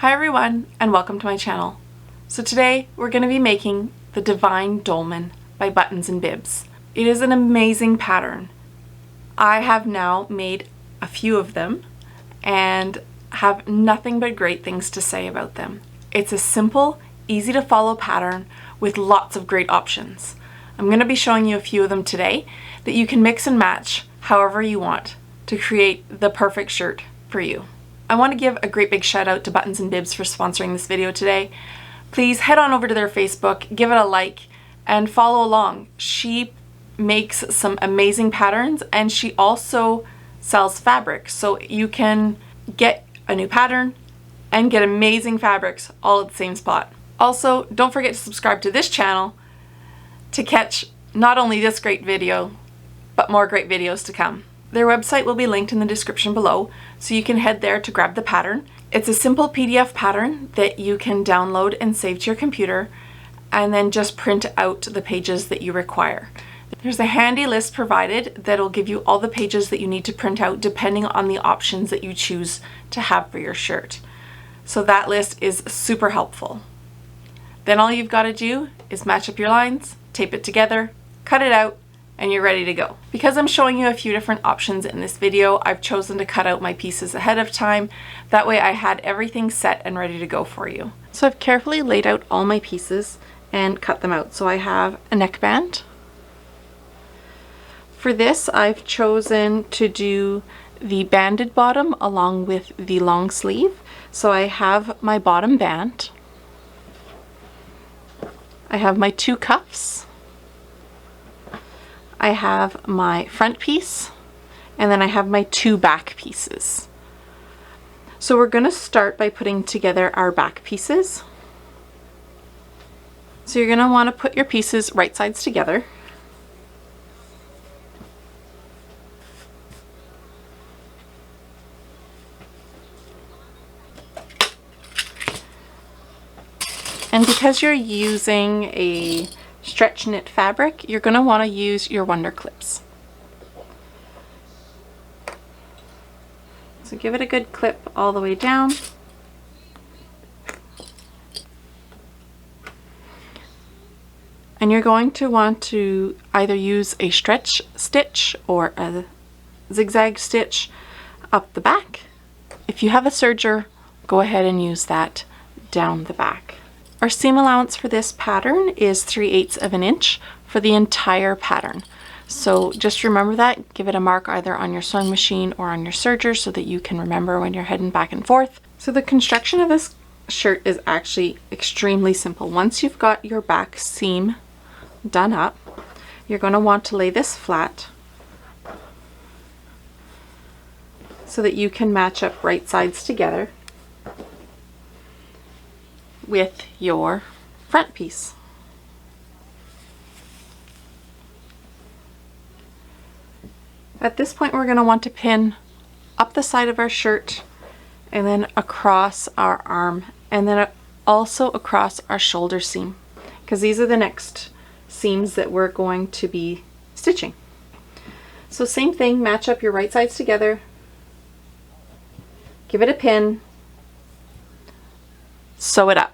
Hi everyone, and welcome to my channel. So today we're going to be making the Devine Dolman by Buttons&Bibs. It is an amazing pattern. I have now made a few of them and have nothing but great things to say about them. It's a simple, easy to follow pattern with lots of great options. I'm going to be showing you a few of them today that you can mix and match however you want to create the perfect shirt for you. I want to give a great big shout out to Buttons&Bibs for sponsoring this video today. Please head on over to their Facebook, give it a like, and follow along. She makes some amazing patterns and she also sells fabric, so you can get a new pattern and get amazing fabrics all at the same spot. Also, don't forget to subscribe to this channel to catch not only this great video, but more great videos to come. Their website will be linked in the description below, so you can head there to grab the pattern. It's a simple PDF pattern that you can download and save to your computer, and then just print out the pages that you require. There's a handy list provided that'll give you all the pages that you need to print out depending on the options that you choose to have for your shirt. So that list is super helpful. Then all you've got to do is match up your lines, tape it together, cut it out, and you're ready to go. Because I'm showing you a few different options in this video, I've chosen to cut out my pieces ahead of time. That way I had everything set and ready to go for you. So I've carefully laid out all my pieces and cut them out. So I have a neckband. For this, I've chosen to do the banded bottom along with the long sleeve. So I have my bottom band. I have my two cuffs. I have my front piece, and then I have my two back pieces. So we're going to start by putting together our back pieces. So you're going to want to put your pieces right sides together. And because you're using a stretch knit fabric, you're going to want to use your wonder clips. So give it a good clip all the way down. And you're going to want to either use a stretch stitch or a zigzag stitch up the back. If you have a serger, go ahead and use that down the back. Our seam allowance for this pattern is 3/8 of an inch for the entire pattern. So just remember that, give it a mark either on your sewing machine or on your serger so that you can remember when you're heading back and forth. So the construction of this shirt is actually extremely simple. Once you've got your back seam done up, you're going to want to lay this flat so that you can match up right sides together with your front piece. At this point, we're going to want to pin up the side of our shirt and then across our arm, and then also across our shoulder seam, because these are the next seams that we're going to be stitching. So same thing, match up your right sides together, give it a pin, sew it up.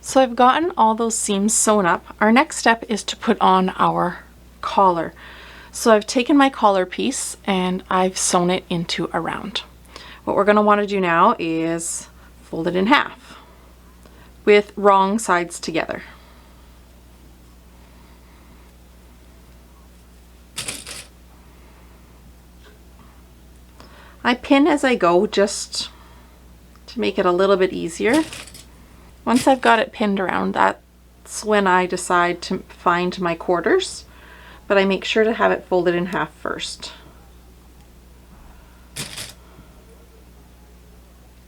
So I've gotten all those seams sewn up. Our next step is to put on our collar. So I've taken my collar piece and I've sewn it into a round. What we're going to want to do now is fold it in half with wrong sides together. I pin as I go just to make it a little bit easier. Once I've got it pinned around, that's when I decide to find my quarters, but I make sure to have it folded in half first.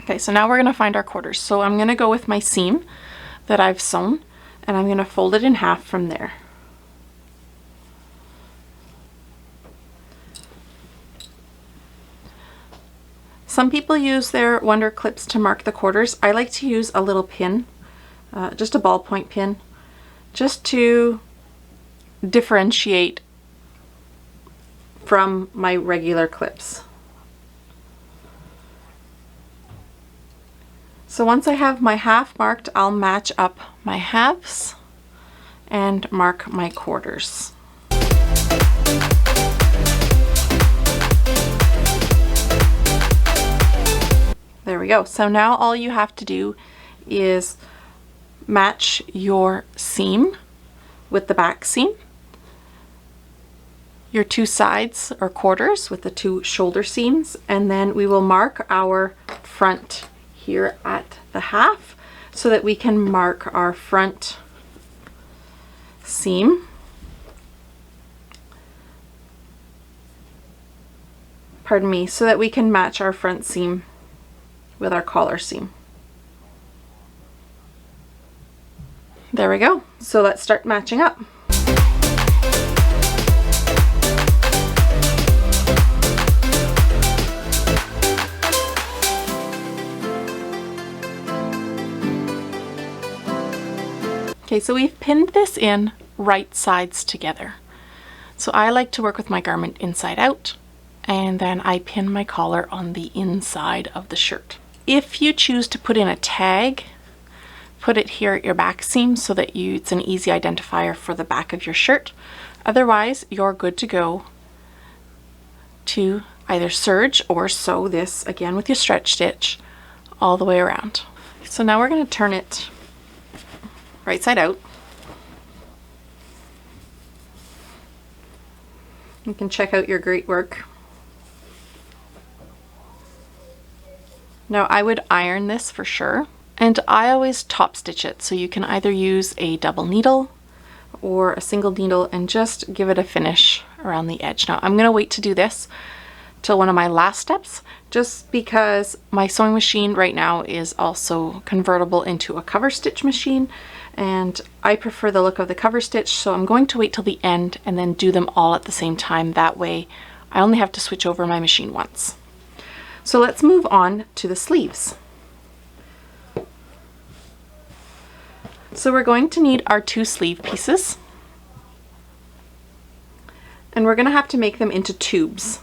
Okay, so now we're going to find our quarters. So I'm going to go with my seam that I've sewn, and I'm going to fold it in half from there. Some people use their Wonder clips to mark the quarters. I like to use a little pin, just a ballpoint pin, just to differentiate from my regular clips. So once I have my half marked, I'll match up my halves and mark my quarters. There we go. So now all you have to do is match your seam with the back seam, your two sides or quarters with the two shoulder seams, and then we will mark our front here at the half so that we can mark our front seam. Pardon me, so that we can match our front seam with our collar seam. There we go. So let's start matching up. Okay, so we've pinned this in right sides together. So I like to work with my garment inside out, and then I pin my collar on the inside of the shirt. If you choose to put in a tag, put it here at your back seam so that it's an easy identifier for the back of your shirt. Otherwise, you're good to go to either serge or sew this again with your stretch stitch all the way around. So now we're going to turn it right side out. You can check out your great work. Now I would iron this for sure, and I always top stitch it, so you can either use a double needle or a single needle and just give it a finish around the edge. Now I'm going to wait to do this till one of my last steps, just because my sewing machine right now is also convertible into a cover stitch machine, and I prefer the look of the cover stitch, so I'm going to wait till the end and then do them all at the same time. That way I only have to switch over my machine once. So let's move on to the sleeves. So we're going to need our two sleeve pieces, and we're going to have to make them into tubes.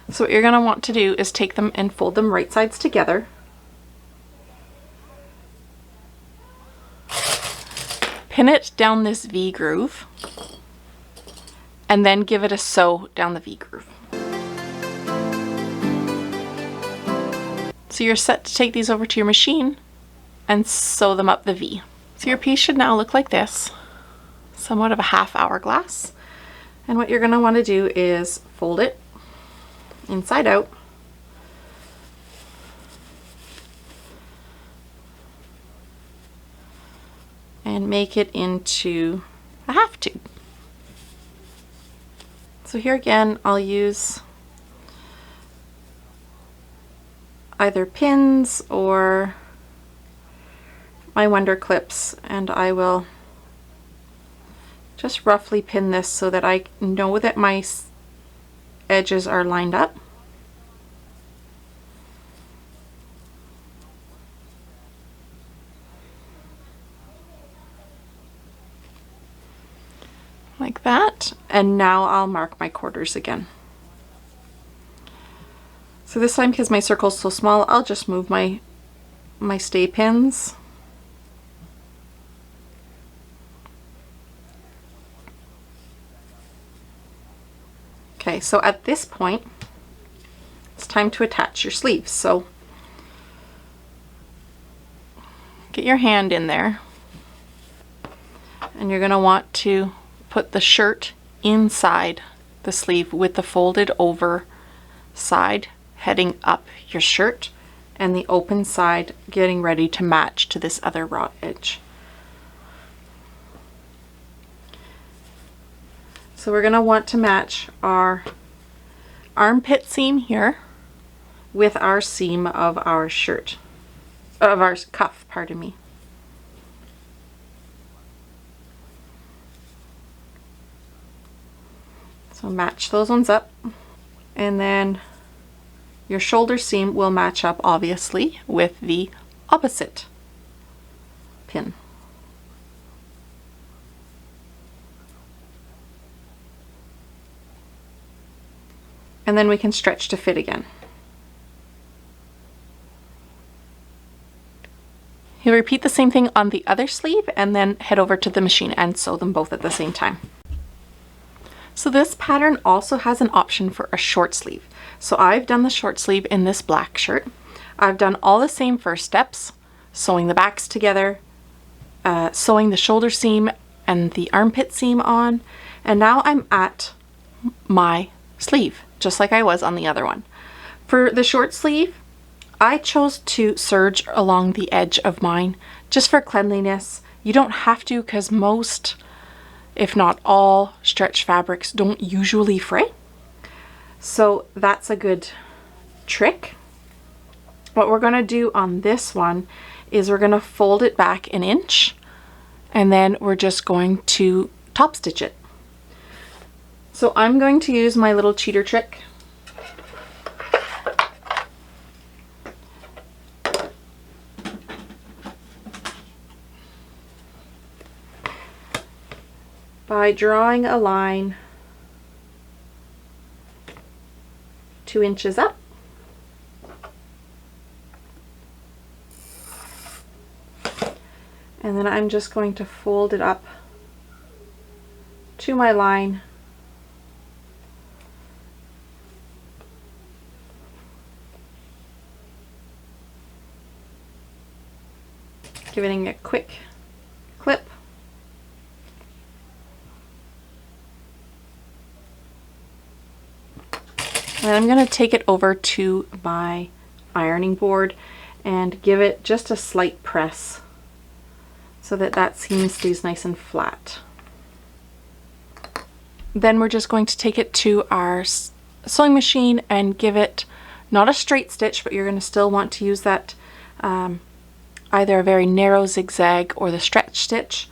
So what you're going to want to do is take them and fold them right sides together. Pin it down this V groove, and then give it a sew down the V groove. So you're set to take these over to your machine and sew them up the V. So your piece should now look like this, somewhat of a half hourglass. And what you're going to want to do is fold it inside out, and make it into a half tube. So here again, I'll use either pins or my Wonder clips, and I will just roughly pin this so that I know that my edges are lined up. Like that, and now I'll mark my quarters again. So this time, because my circle's so small, I'll just move my stay pins. Okay, so at this point, it's time to attach your sleeves. So get your hand in there, and you're going to want to put the shirt inside the sleeve with the folded over side heading up your shirt and the open side getting ready to match to this other raw edge. So we're going to want to match our armpit seam here with our seam of our shirt, of our cuff, pardon me. So match those ones up, and then your shoulder seam will match up obviously with the opposite pin. And then we can stretch to fit again. You'll repeat the same thing on the other sleeve and then head over to the machine and sew them both at the same time. So this pattern also has an option for a short sleeve. So I've done the short sleeve in this black shirt. I've done all the same first steps, sewing the backs together, sewing the shoulder seam and the armpit seam on, and now I'm at my sleeve, just like I was on the other one. For the short sleeve, I chose to serge along the edge of mine just for cleanliness. You don't have to, because most, if not all, stretch fabrics don't usually fray. So that's a good trick. What we're going to do on this one is we're going to fold it back an inch, and then we're just going to top stitch it. So I'm going to use my little cheater trick. By drawing a line 2 inches up. And then I'm just going to fold it up to my line. Giving it a quick clip. And I'm going to take it over to my ironing board and give it just a slight press so that that seam stays nice and flat. Then we're just going to take it to our sewing machine and give it not a straight stitch, but you're going to still want to use that either a very narrow zigzag or the stretch stitch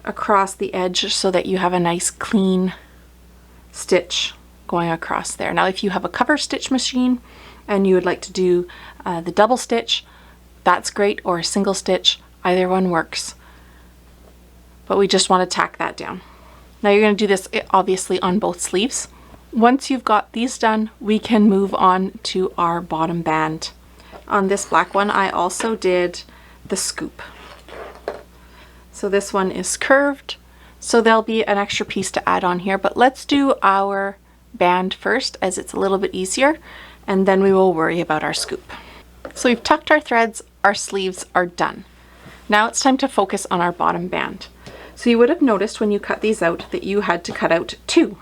across the edge so that you have a nice clean stitch going across there. Now if you have a cover stitch machine and you would like to do the double stitch, that's great, or a single stitch, either one works. But we just want to tack that down. Now you're going to do this obviously on both sleeves. Once you've got these done, we can move on to our bottom band. On this black one, I also did the scoop. So this one is curved, so there'll be an extra piece to add on here, but let's do our band first as it's a little bit easier, and then we will worry about our scoop. So we've tucked our threads, our sleeves are done. Now it's time to focus on our bottom band. So you would have noticed when you cut these out that you had to cut out 2.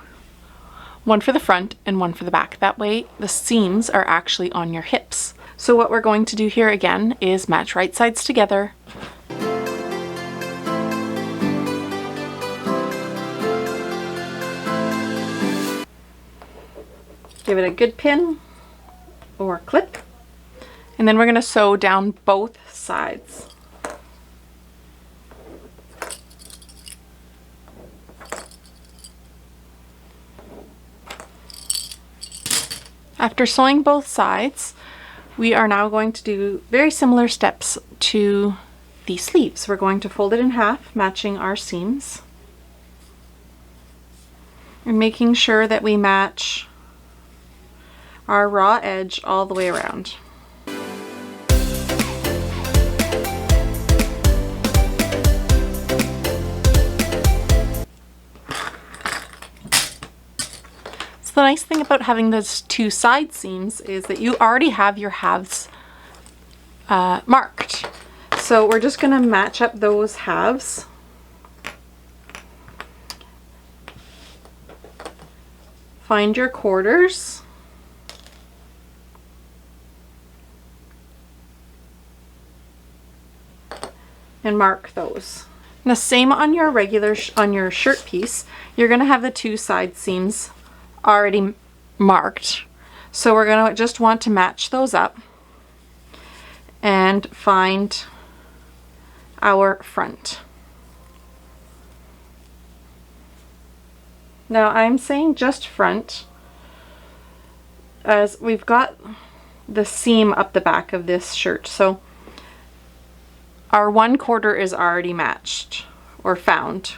One for the front and one for the back. That way the seams are actually on your hips. So what we're going to do here again is match right sides together. Give it a good pin or clip. And then we're going to sew down both sides. After sewing both sides, we are now going to do very similar steps to the sleeves. We're going to fold it in half, matching our seams. And making sure that we match our raw edge all the way around. So the nice thing about having those 2 side seams is that you already have your halves marked. So we're just going to match up those halves. Find your quarters. And mark those. Now same on your regular on your shirt piece, you're going to have the 2 side seams already marked. So we're going to just want to match those up and find our front. Now I'm saying just front as we've got the seam up the back of this shirt. So our 1/4 is already matched or found.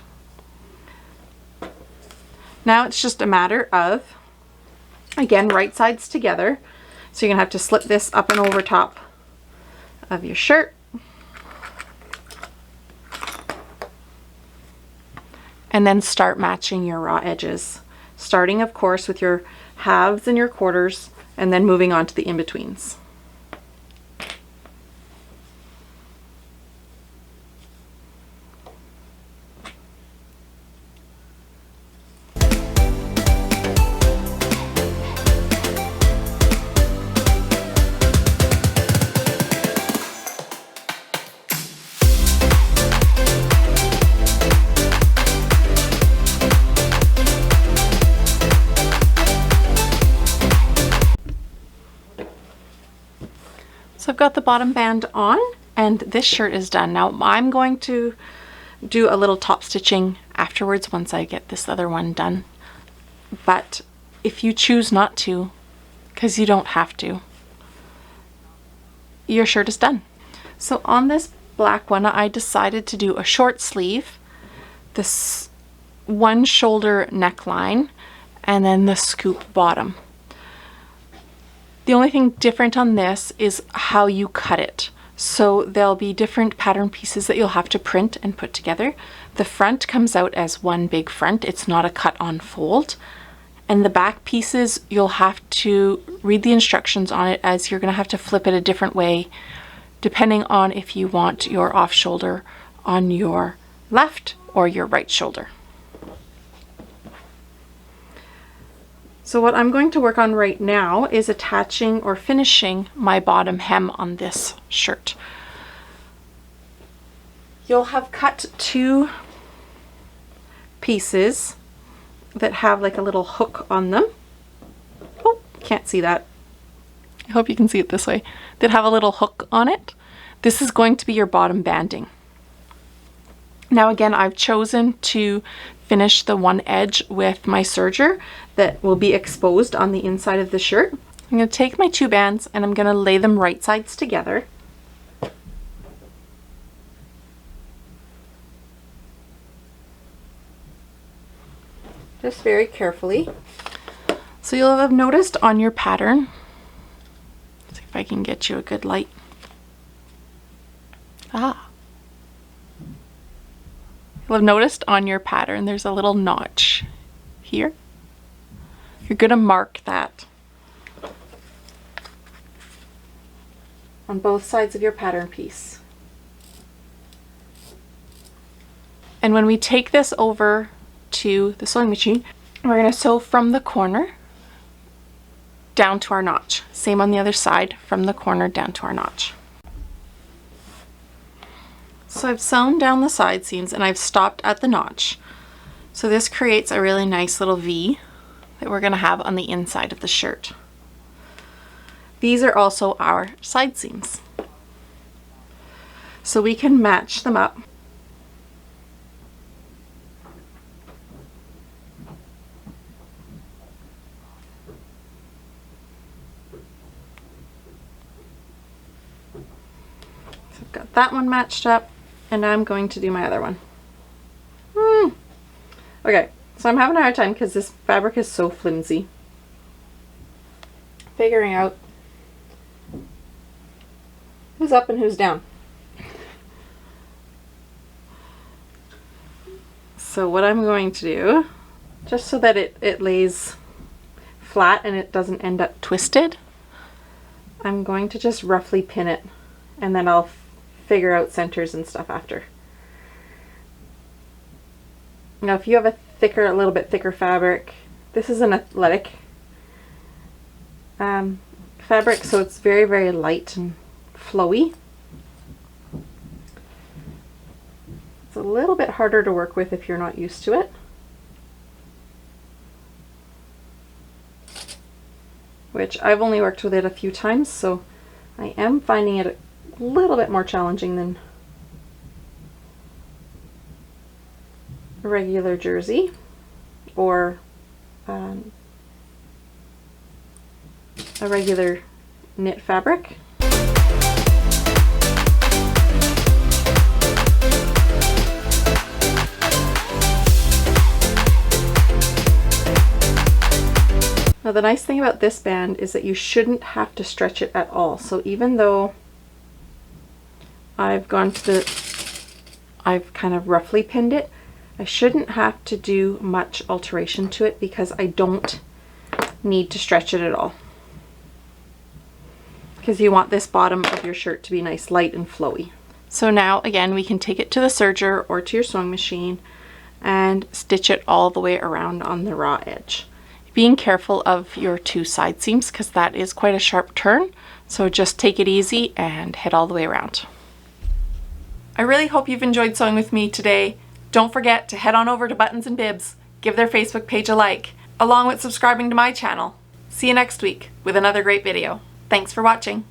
Now it's just a matter of, again, right sides together. So you're gonna have to slip this up and over top of your shirt. And then start matching your raw edges. Starting, of course, with your halves and your quarters, and then moving on to the in-betweens. So I've got the bottom band on and this shirt is done. Now I'm going to do a little top stitching afterwards once I get this other one done. But if you choose not to, because you don't have to, your shirt is done. So on this black one, I decided to do a short sleeve, this one shoulder neckline, and then the scoop bottom. The only thing different on this is how you cut it. So there'll be different pattern pieces that you'll have to print and put together. The front comes out as one big front. It's not a cut on fold. And the back pieces, you'll have to read the instructions on it, as you're gonna have to flip it a different way depending on if you want your off shoulder on your left or your right shoulder. So what I'm going to work on right now is attaching or finishing my bottom hem on this shirt. You'll have cut 2 pieces that have like a little hook on them. Oh, can't see that. I hope you can see it this way. That have a little hook on it. This is going to be your bottom banding. Now again, I've chosen to finish the one edge with my serger that will be exposed on the inside of the shirt. I'm going to take my 2 bands and I'm going to lay them right sides together. Just very carefully. So you'll have noticed on your pattern, let's see if I can get you a good light. You'll have noticed on your pattern there's a little notch here. You're going to mark that on both sides of your pattern piece. And when we take this over to the sewing machine, we're going to sew from the corner down to our notch. Same on the other side, from the corner down to our notch. So I've sewn down the side seams and I've stopped at the notch. So this creates a really nice little V that we're going to have on the inside of the shirt. These are also our side seams. So we can match them up. So I've got that one matched up. And now I'm going to do my other one. Okay, so I'm having a hard time because this fabric is so flimsy. Figuring out who's up and who's down. So what I'm going to do, just so that it lays flat and it doesn't end up twisted, I'm going to just roughly pin it, and then I'll figure out centers and stuff after. Now if you have a little bit thicker fabric, this is an athletic fabric, so it's very, very light and flowy. It's a little bit harder to work with if you're not used to it. Which I've only worked with it a few times, so I am finding it a little bit more challenging than a regular jersey or a regular knit fabric. Now the nice thing about this band is that you shouldn't have to stretch it at all. So even though I've kind of roughly pinned it, I shouldn't have to do much alteration to it because I don't need to stretch it at all. Because you want this bottom of your shirt to be nice, light and flowy. So now again, we can take it to the serger or to your sewing machine and stitch it all the way around on the raw edge. Being careful of your two side seams because that is quite a sharp turn. So just take it easy and head all the way around. I really hope you've enjoyed sewing with me today. Don't forget to head on over to Buttons and Bibs, give their Facebook page a like, along with subscribing to my channel. See you next week with another great video. Thanks for watching.